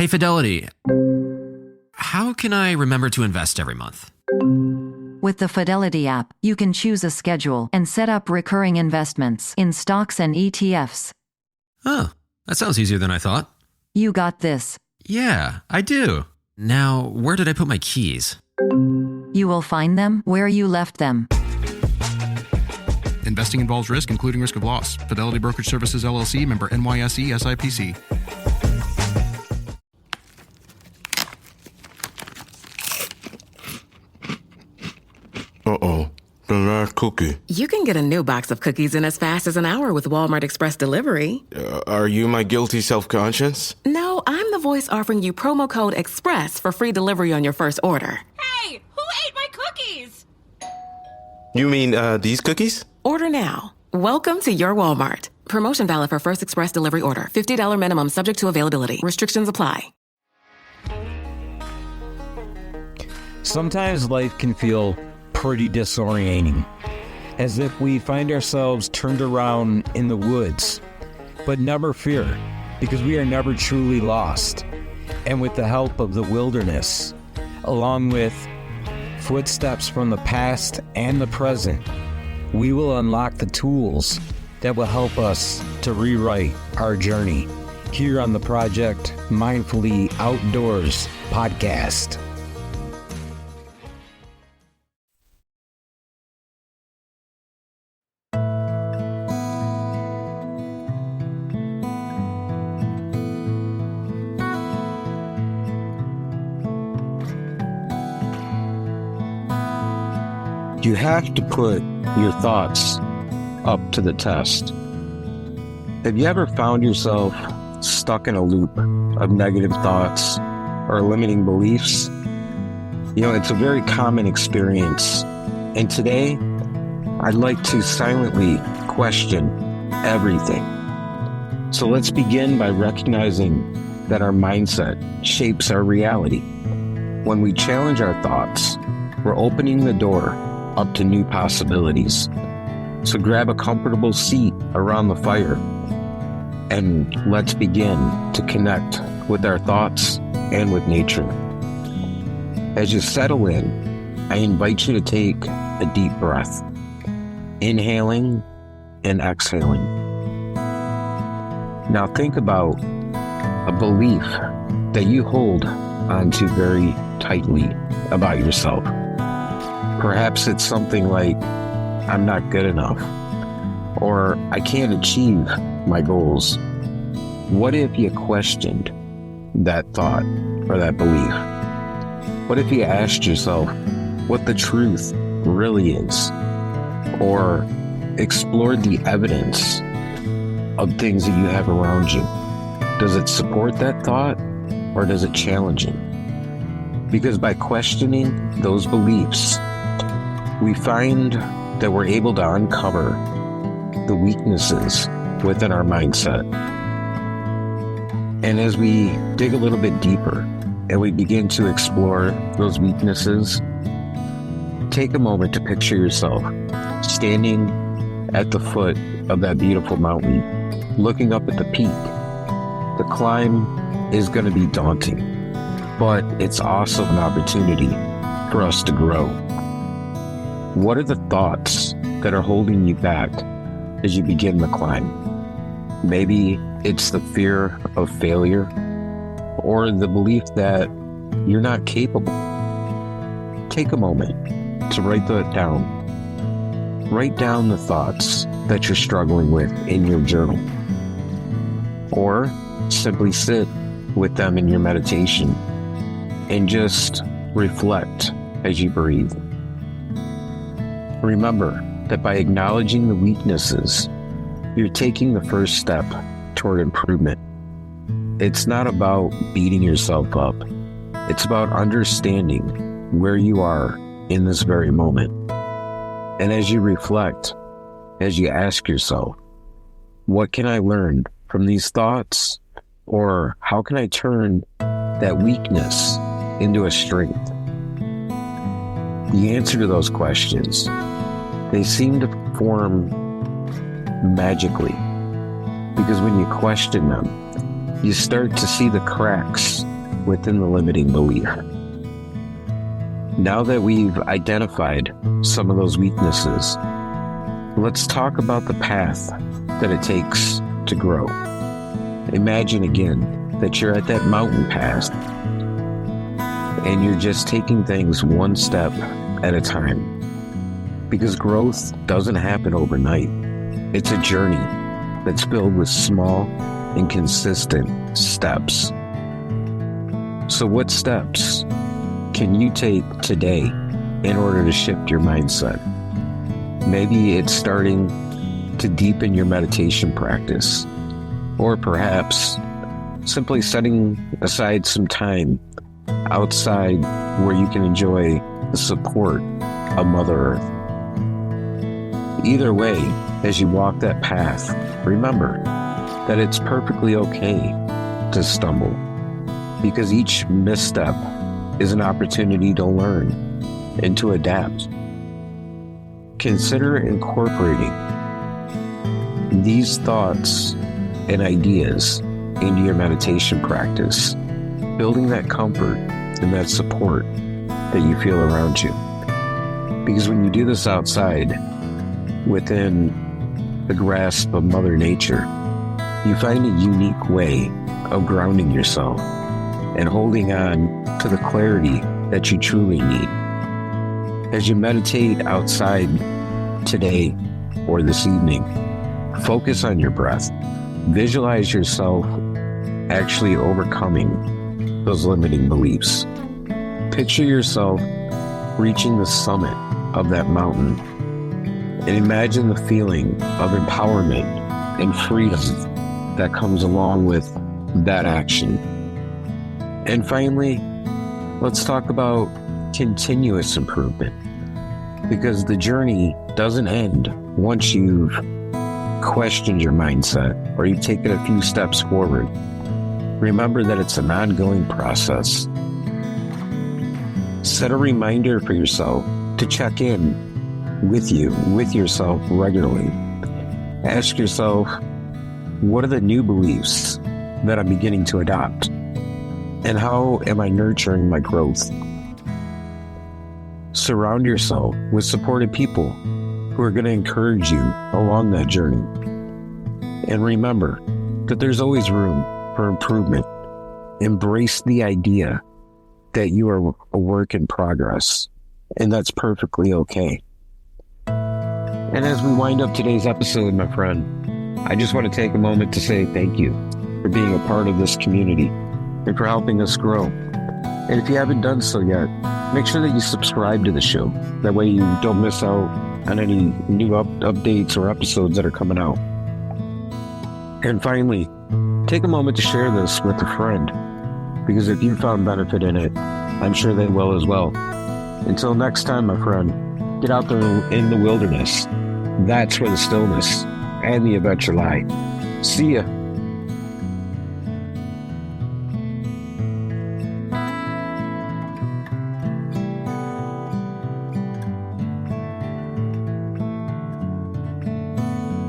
Hey, Fidelity. How can I remember to invest every month? With the Fidelity app, you can choose a schedule and set up recurring investments in stocks and ETFs. Oh, that sounds easier than I thought. You got this. Yeah, I do. Now, where did I put my keys? You will find them where you left them. Investing involves risk, including risk of loss. Fidelity Brokerage Services, LLC, member NYSE, SIPC. Uh-oh. The last cookie. You can get a new box of cookies in as fast as an hour with Walmart Express Delivery. Are you my guilty self-conscience? No, I'm the voice offering you promo code EXPRESS for free delivery on your first order. Hey, who ate my cookies? You mean, these cookies? Order now. Welcome to your Walmart. Promotion valid for first express delivery order. $50 minimum subject to availability. Restrictions apply. Sometimes life can feel pretty disorienting, as if we find ourselves turned around in the woods. But never fear, because we are never truly lost. And with the help of the wilderness, along with footsteps from the past and the present, we will unlock the tools that will help us to rewrite our journey here on the Project Mindfully Outdoors podcast. You have to put your thoughts up to the test. Have you ever found yourself stuck in a loop of negative thoughts or limiting beliefs? You know, it's a very common experience. And today, I'd like to silently question everything. So let's begin by recognizing that our mindset shapes our reality. When we challenge our thoughts, we're opening the door up to new possibilities. So grab a comfortable seat around the fire and let's begin to connect with our thoughts and with nature. As you settle in, I invite you to take a deep breath, inhaling and exhaling. Now think about a belief that you hold onto very tightly about yourself. Perhaps it's something like, I'm not good enough, or I can't achieve my goals. What if you questioned that thought or that belief? What if you asked yourself what the truth really is, or explored the evidence of things that you have around you? Does it support that thought, or does it challenge it? Because by questioning those beliefs, we find that we're able to uncover the weaknesses within our mindset. And as we dig a little bit deeper and we begin to explore those weaknesses, take a moment to picture yourself standing at the foot of that beautiful mountain, looking up at the peak. The climb is going to be daunting, but it's also an opportunity for us to grow. What are the thoughts that are holding you back as you begin the climb? Maybe it's the fear of failure or the belief that you're not capable. Take a moment to write that down. Write down the thoughts that you're struggling with in your journal, or simply sit with them in your meditation and just reflect as you breathe. Remember that by acknowledging the weaknesses, you're taking the first step toward improvement. It's not about beating yourself up. It's about understanding where you are in this very moment. And as you reflect, as you ask yourself, what can I learn from these thoughts? Or how can I turn that weakness into a strength? The answer to those questions, they seem to form magically, because when you question them, you start to see the cracks within the limiting belief. Now that we've identified some of those weaknesses, let's talk about the path that it takes to grow. Imagine again that you're at that mountain path and you're just taking things one step at a time. Because growth doesn't happen overnight. It's a journey that's filled with small and consistent steps. So what steps can you take today in order to shift your mindset? Maybe it's starting to deepen your meditation practice, or perhaps simply setting aside some time outside where you can enjoy the support of Mother Earth. Either way, as you walk that path, remember that it's perfectly okay to stumble, because each misstep is an opportunity to learn and to adapt. Consider incorporating these thoughts and ideas into your meditation practice, building that comfort and that support that you feel around you. Because when you do this outside, within the grasp of Mother Nature, you find a unique way of grounding yourself and holding on to the clarity that you truly need. As you meditate outside today or this evening, focus on your breath. Visualize yourself actually overcoming those limiting beliefs. Picture yourself reaching the summit of that mountain, and imagine the feeling of empowerment and freedom that comes along with that action. And finally, let's talk about continuous improvement, because the journey doesn't end once you've questioned your mindset or you've taken a few steps forward. Remember that it's an ongoing process. Set a reminder for yourself to check in with yourself regularly. Ask yourself, what are the new beliefs that I'm beginning to adopt? And how am I nurturing my growth? Surround yourself with supportive people who are going to encourage you along that journey. And remember that there's always room for improvement. Embrace the idea that you are a work in progress, and that's perfectly okay. And as we wind up today's episode, my friend, I just want to take a moment to say thank you for being a part of this community and for helping us grow. And if you haven't done so yet, make sure that you subscribe to the show. That way you don't miss out on any new updates or episodes that are coming out. And finally, take a moment to share this with a friend, because if you found benefit in it, I'm sure they will as well. Until next time, my friend, get out there in the wilderness. That's where the stillness and the adventure lie. See ya.